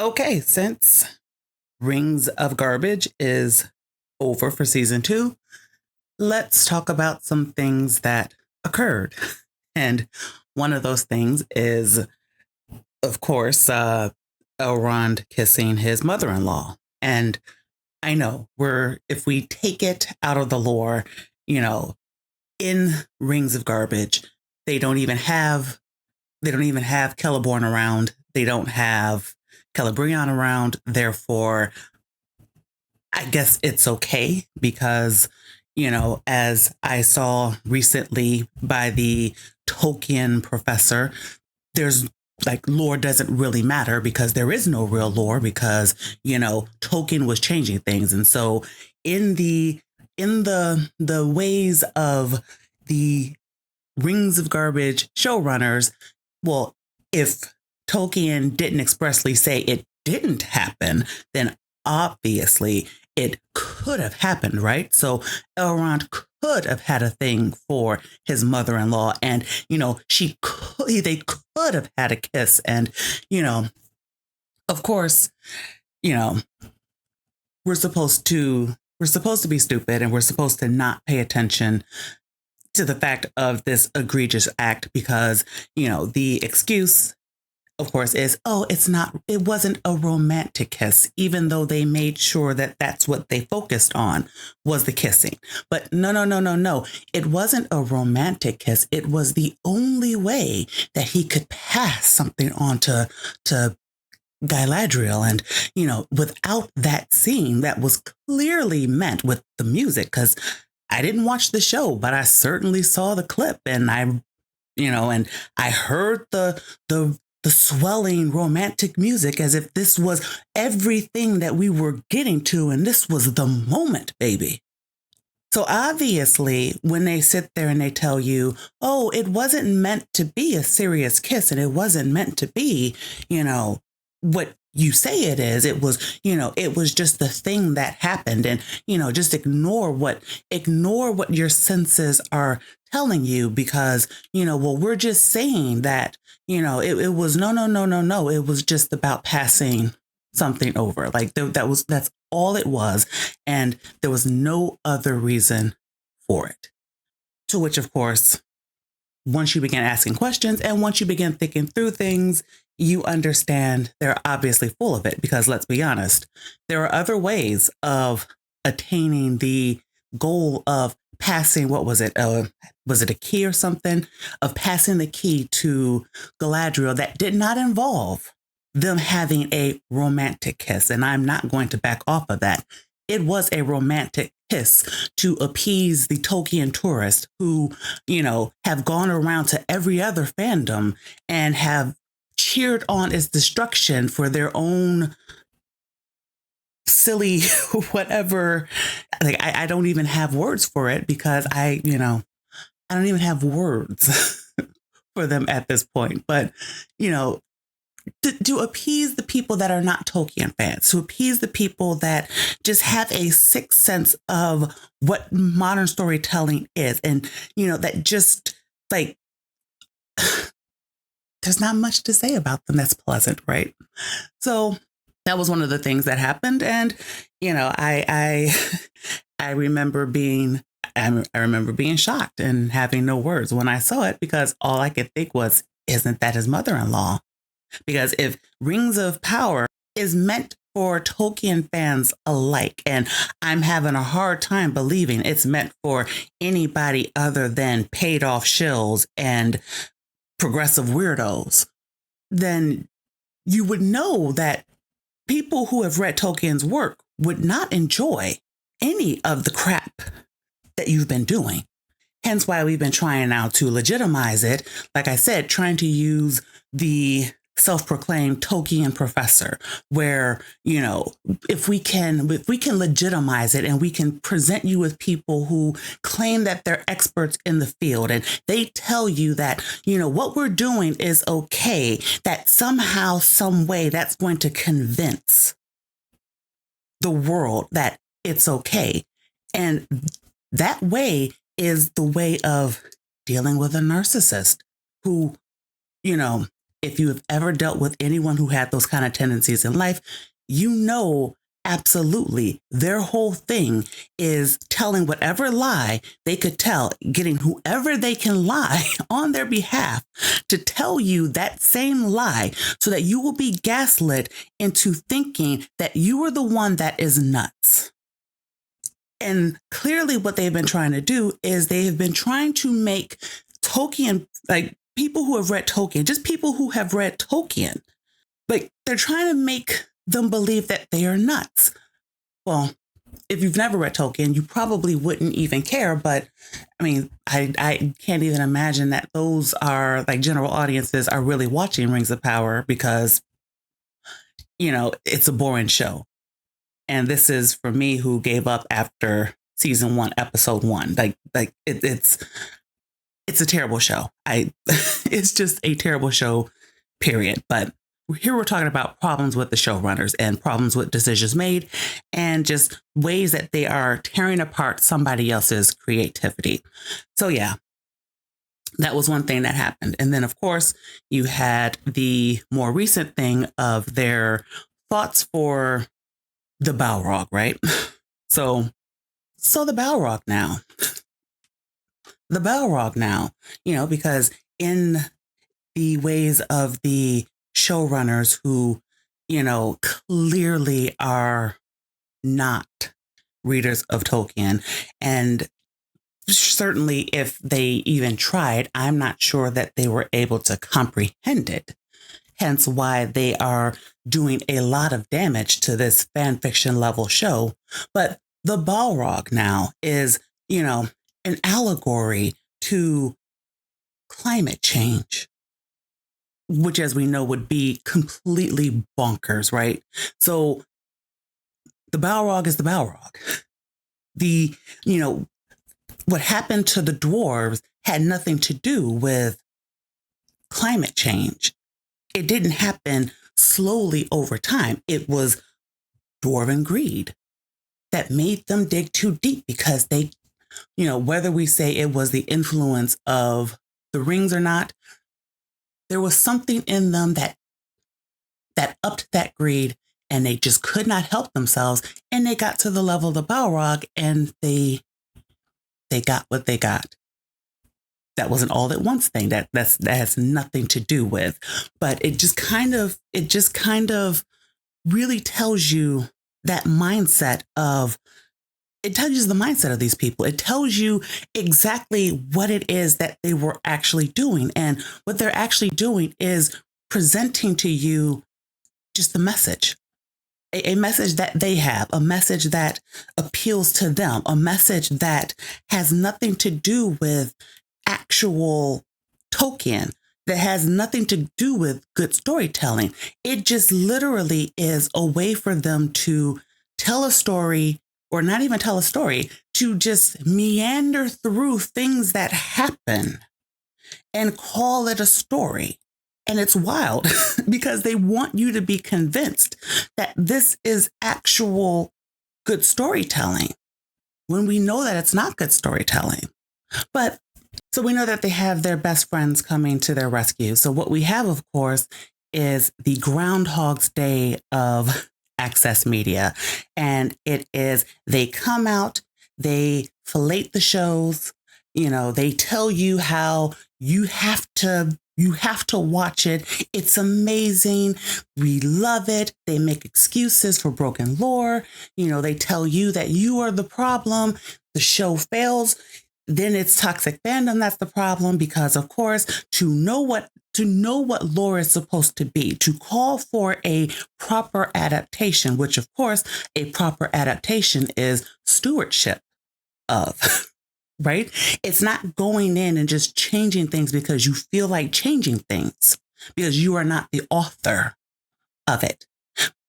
Okay, since Rings of Garbage is over for season two, let's talk about some things that occurred. And one of those things is, of course, Elrond kissing his mother in law. And I know if we take it out of the lore, you know, in Rings of Garbage, they don't even have Celeborn around. They don't have Celebrian around. Therefore, I guess it's okay because, as I saw recently by the Tolkien professor, there's like lore doesn't really matter because there is no real lore because, Tolkien was changing things. And so in the ways of the Rings of Garbage showrunners, well, if Tolkien didn't expressly say it didn't happen, then obviously it could have happened, right? So Elrond could have had a thing for his mother-in-law, and they could have had a kiss, and of course, you know, we're supposed to be stupid, and we're supposed to not pay attention to the fact of this egregious act because, the excuse, of course, is, oh, it wasn't a romantic kiss, even though they made sure that that's what they focused on was the kissing. But no, no, no, no, no. It wasn't a romantic kiss. It was the only way that he could pass something on to Galadriel. And, without that scene that was clearly meant with the music, because I didn't watch the show, but I certainly saw the clip and and I heard the swelling romantic music as if this was everything that we were getting to. And this was the moment, baby. So obviously, when they sit there and they tell you, oh, it wasn't meant to be a serious kiss and it wasn't meant to be, what you say it is, it was just the thing that happened. And, just ignore what your senses are telling you because, well, we're just saying that, it was no, no, no, no, no. It was just about passing something over. Like that's all it was. And there was no other reason for it. To which, of course, once you begin asking questions and once you begin thinking through things, you understand they're obviously full of it because let's be honest, there are other ways of attaining the goal of passing, what was it? Was it a key or something? Of passing the key to Galadriel that did not involve them having a romantic kiss. And I'm not going to back off of that. It was a romantic kiss to appease the Tolkien tourists who, have gone around to every other fandom and have cheered on its destruction for their own silly whatever. Like I don't even have words for it because I don't even have words for them at this point. But, to appease the people that are not Tolkien fans, to appease the people that just have a sixth sense of what modern storytelling is. And, that just like, there's not much to say about them that's pleasant, right? So that was one of the things that happened. And, I I remember being I remember being shocked and having no words when I saw it because all I could think was, isn't that his mother-in-law? Because if Rings of Power is meant for Tolkien fans alike, and I'm having a hard time believing it's meant for anybody other than paid off shills and progressive weirdos, then you would know that people who have read Tolkien's work would not enjoy any of the crap that you've been doing. Hence why we've been trying now to legitimize it. Like I said, trying to use the self-proclaimed Tolkien professor, where, if we can legitimize it and we can present you with people who claim that they're experts in the field and they tell you that, what we're doing is okay, that somehow, some way that's going to convince the world that it's okay. And that way is the way of dealing with a narcissist who, if you have ever dealt with anyone who had those kind of tendencies in life, you know absolutely their whole thing is telling whatever lie they could tell, getting whoever they can lie on their behalf to tell you that same lie so that you will be gaslit into thinking that you are the one that is nuts. And clearly what they've been trying to do is they have been trying to make Tolkien, like people who have read Tolkien, just people who have read Tolkien, like they're trying to make them believe that they are nuts. Well, if you've never read Tolkien, you probably wouldn't even care. But I mean, I can't even imagine that those are like general audiences are really watching Rings of Power because, it's a boring show. And this is for me who gave up after season 1, episode 1. It's a terrible show. It's just a terrible show, period. But here we're talking about problems with the showrunners and problems with decisions made and just ways that they are tearing apart somebody else's creativity. So yeah, that was one thing that happened. And then of course you had the more recent thing of their thoughts for the Balrog, right? So the Balrog now, because in the ways of the showrunners who, clearly are not readers of Tolkien. And certainly if they even tried, I'm not sure that they were able to comprehend it. Hence why they are doing a lot of damage to this fan fiction level show. But the Balrog now is, an allegory to climate change, which, as we know, would be completely bonkers, right? So the Balrog is the Balrog. What happened to the dwarves had nothing to do with climate change. It didn't happen slowly over time. It was dwarven greed that made them dig too deep because they, whether we say it was the influence of the rings or not, there was something in them that upped that greed and they just could not help themselves. And they got to the level of the Balrog and they got what they got. That wasn't all at once thing. That has nothing to do with, but it just kind of really tells you that mindset of, it tells you the mindset of these people. It tells you exactly what it is that they were actually doing. And what they're actually doing is presenting to you just the message, a message that they have, a message that appeals to them, a message that has nothing to do with actual Tolkien, that has nothing to do with good storytelling. It just literally is a way for them to tell a story, or not even tell a story, to just meander through things that happen and call it a story. And it's wild because they want you to be convinced that this is actual good storytelling when we know that it's not good storytelling. But so we know that they have their best friends coming to their rescue. So what we have, of course, is the Groundhog's Day of access media. And it is, they come out, they fillet the shows, they tell you how you have to watch it. It's amazing. We love it. They make excuses for broken lore. They tell you that you are the problem. The show fails. Then it's toxic fandom that's the problem, because of course, to know what lore is supposed to be, to call for a proper adaptation, which of course a proper adaptation is stewardship of, right? It's not going in and just changing things because you feel like changing things, because you are not the author of it.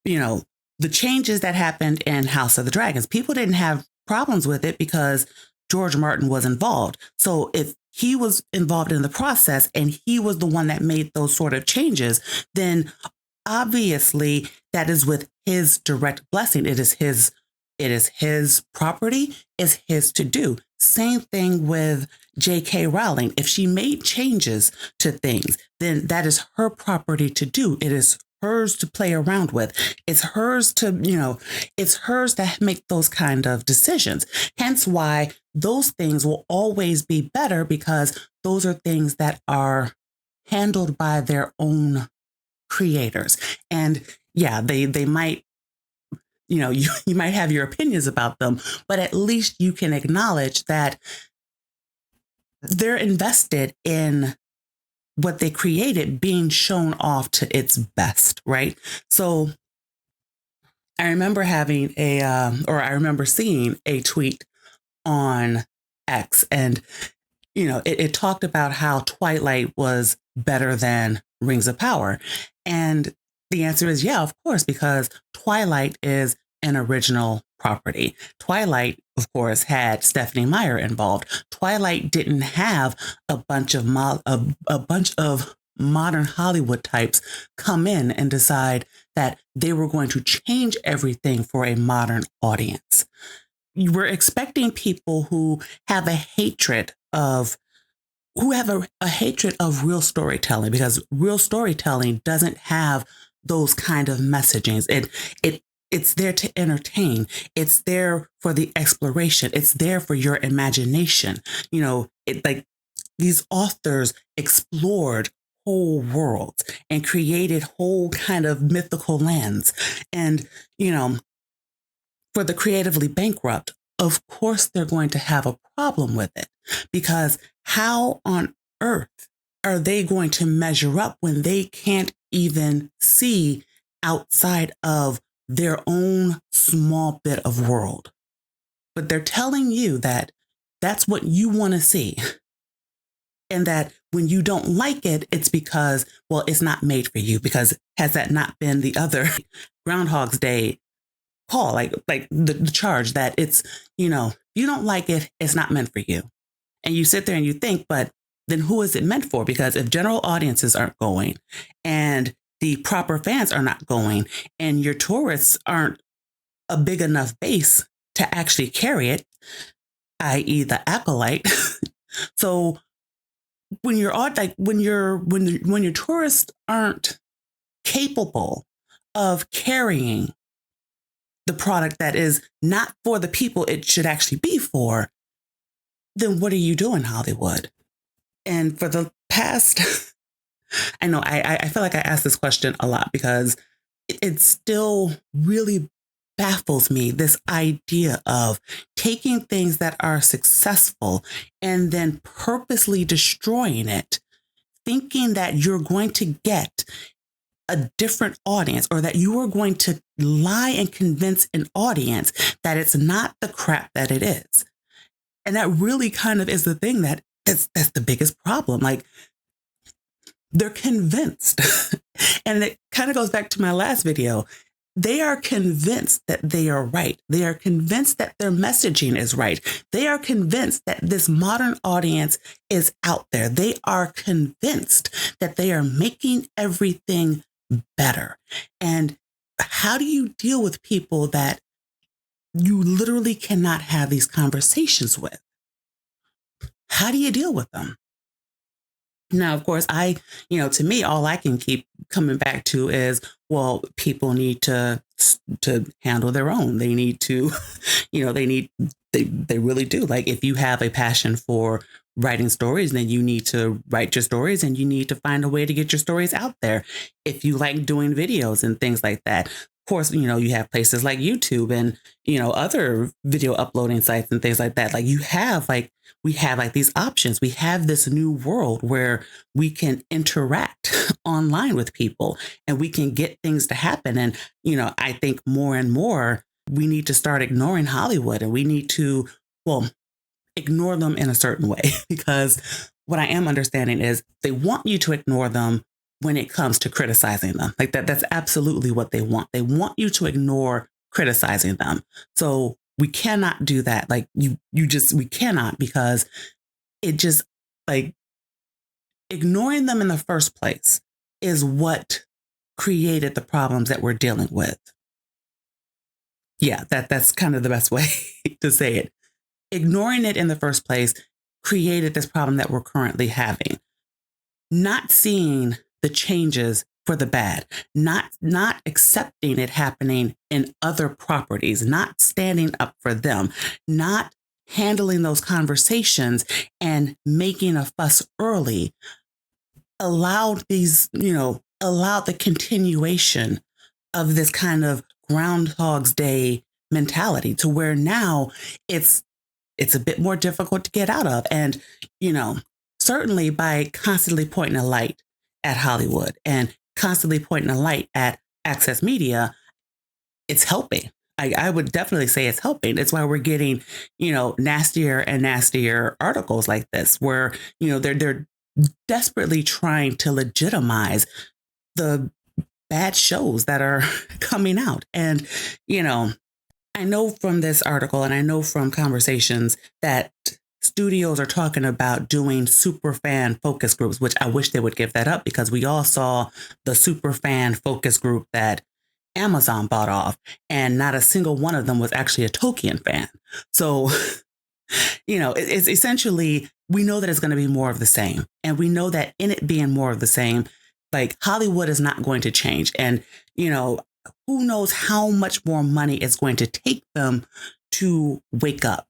The changes that happened in House of the Dragons, people didn't have problems with it because George Martin was involved. So if he was involved in the process and he was the one that made those sort of changes, then obviously that is with his direct blessing. It is his property, it's his to do. Same thing with J.K. Rowling. If she made changes to things, then that is her property to do. It is hers to play around with. It's hers to, it's hers to make those kind of decisions. Hence why those things will always be better, because those are things that are handled by their own creators. And yeah, they might, you might have your opinions about them, but at least you can acknowledge that they're invested in what they created being shown off to its best, right? So I remember I remember seeing a tweet on X, and it talked about how Twilight was better than Rings of Power. And the answer is yeah, of course, because Twilight is an original property. Twilight, of course, had Stephanie Meyer involved. Twilight didn't have a bunch of modern Hollywood types come in and decide that they were going to change everything for a modern audience. You were expecting people who have a hatred of real storytelling, because real storytelling doesn't have those kind of messagings. It's there to entertain. It's there for the exploration. It's there for your imagination. Like these authors explored whole worlds and created whole kind of mythical lands. And, for the creatively bankrupt, of course, they're going to have a problem with it, because how on earth are they going to measure up when they can't even see outside of their own small bit of world? But they're telling you that that's what you want to see. And that when you don't like it, it's because, well, it's not made for you. Because has that not been the other Groundhog's Day call, like the charge that it's, you don't like it, it's not meant for you. And you sit there and you think, but then who is it meant for? Because if general audiences aren't going, and the proper fans are not going, and your tourists aren't a big enough base to actually carry it, i.e. the acolyte. So when your tourists aren't capable of carrying the product that is not for the people it should actually be for, then what are you doing, Hollywood? And for the past, I know I feel like I ask this question a lot, because it still really baffles me, this idea of taking things that are successful and then purposely destroying it, thinking that you're going to get a different audience, or that you are going to lie and convince an audience that it's not the crap that it is. And that really kind of is the thing that's the biggest problem. Like, they're convinced. And it kind of goes back to my last video. They are convinced that they are right. They are convinced that their messaging is right. They are convinced that this modern audience is out there. They are convinced that they are making everything better. And how do you deal with people that you literally cannot have these conversations with? How do you deal with them? Now, of course, to me, all I can keep coming back to is, well, people need to handle their own. They need to, they really do. Like, if you have a passion for writing stories, then you need to write your stories, and you need to find a way to get your stories out there. If you like doing videos and things like that, of course, you have places like YouTube and, other video uploading sites and things like that. Like, we have these options. We have this new world where we can interact online with people, and we can get things to happen. And, I think more and more we need to start ignoring Hollywood, and we need to, ignore them in a certain way, because what I am understanding is they want you to ignore them when it comes to criticizing them. Like that's absolutely what they want. They want you to ignore criticizing them. So we cannot do that. Like we cannot, because it just, like, ignoring them in the first place is what created the problems that we're dealing with. Yeah, that's kind of the best way to say it. ignoring it in the first place created this problem that we're currently having. Not seeing the changes for the bad, not accepting it happening in other properties, not standing up for them, not handling those conversations and making a fuss early allowed allowed the continuation of this kind of Groundhog's Day mentality to where now it's a bit more difficult to get out of. And, certainly by constantly pointing a light at Hollywood and constantly pointing a light at Access Media, it's helping. I would definitely say it's helping. It's why we're getting, nastier and nastier articles like this, where, they're desperately trying to legitimize the bad shows that are coming out. And, I know from this article and I know from conversations that studios are talking about doing super fan focus groups, which I wish they would give that up, because we all saw the super fan focus group that Amazon bought off, and not a single one of them was actually a Tolkien fan. So, it's essentially, we know that it's going to be more of the same. And we know that in it being more of the same, like, Hollywood is not going to change. And, who knows how much more money it's going to take them to wake up.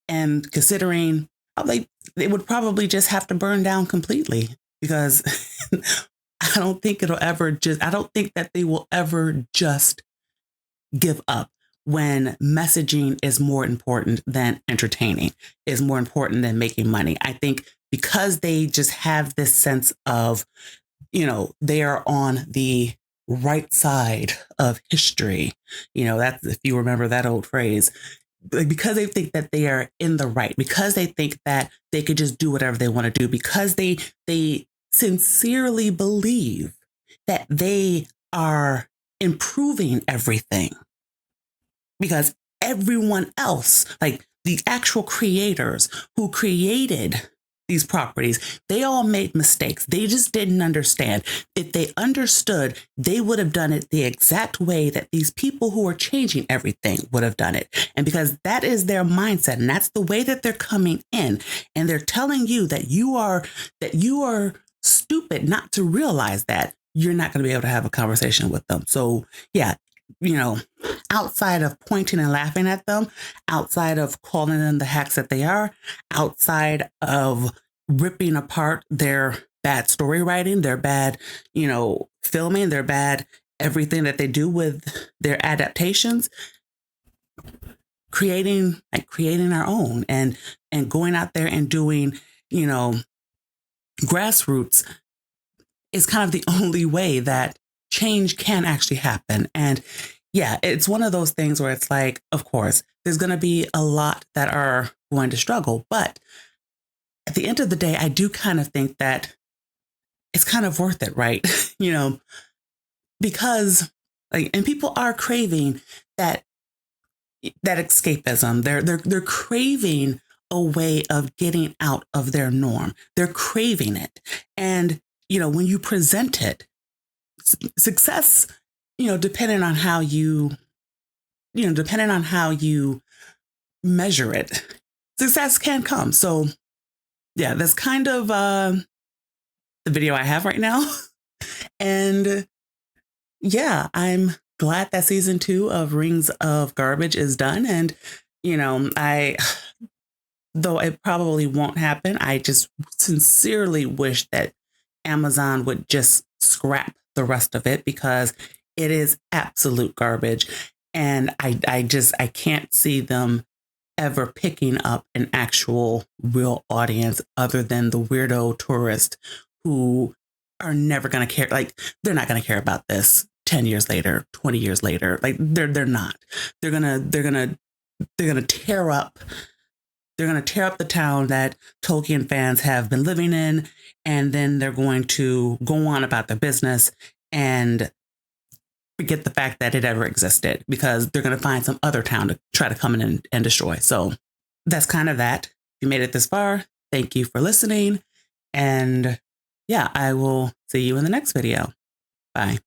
And considering they would probably just have to burn down completely, because I don't think that they will ever just give up when messaging is more important than entertaining, is more important than making money. I think because they just have this sense of, they are on the right side of history. That's, if you remember that old phrase, because they think that they are in the right, because they think that they could just do whatever they want to do, because they sincerely believe that they are improving everything, because everyone else, like the actual creators who created these properties, they all made mistakes. They just didn't understand. If they understood, they would have done it the exact way that these people who are changing everything would have done it. And because that is their mindset, and that's the way that they're coming in, and they're telling you that you are stupid not to realize that, you're not going to be able to have a conversation with them. So yeah, outside of pointing and laughing at them, outside of calling them the hacks that they are, outside of ripping apart their bad story writing, their bad, filming, their bad everything that they do with their adaptations, creating our own and going out there and doing, grassroots is kind of the only way that change can actually happen. And yeah, it's one of those things where it's like, of course, there's going to be a lot that are going to struggle. But at the end of the day, I do kind of think that it's kind of worth it, right? Because and people are craving that escapism. They're craving a way of getting out of their norm. They're craving it. And, when you present it, success, depending on how you measure it, success can come. So yeah, that's kind of the video I have right now. And yeah, I'm glad that season 2 of Rings of Garbage is done. And, though it probably won't happen, I just sincerely wish that Amazon would just scrap the rest of it, because it is absolute garbage. And I can't see them ever picking up an actual real audience other than the weirdo tourists who are never going to care. Like, they're not going to care about this 10 years later, 20 years later. Like, they're not. They're going to tear up the town that Tolkien fans have been living in, and then they're going to go on about their business and forget the fact that it ever existed, because they're going to find some other town to try to come in and destroy. So that's kind of that. If you made it this far, thank you for listening. And yeah, I will see you in the next video. Bye.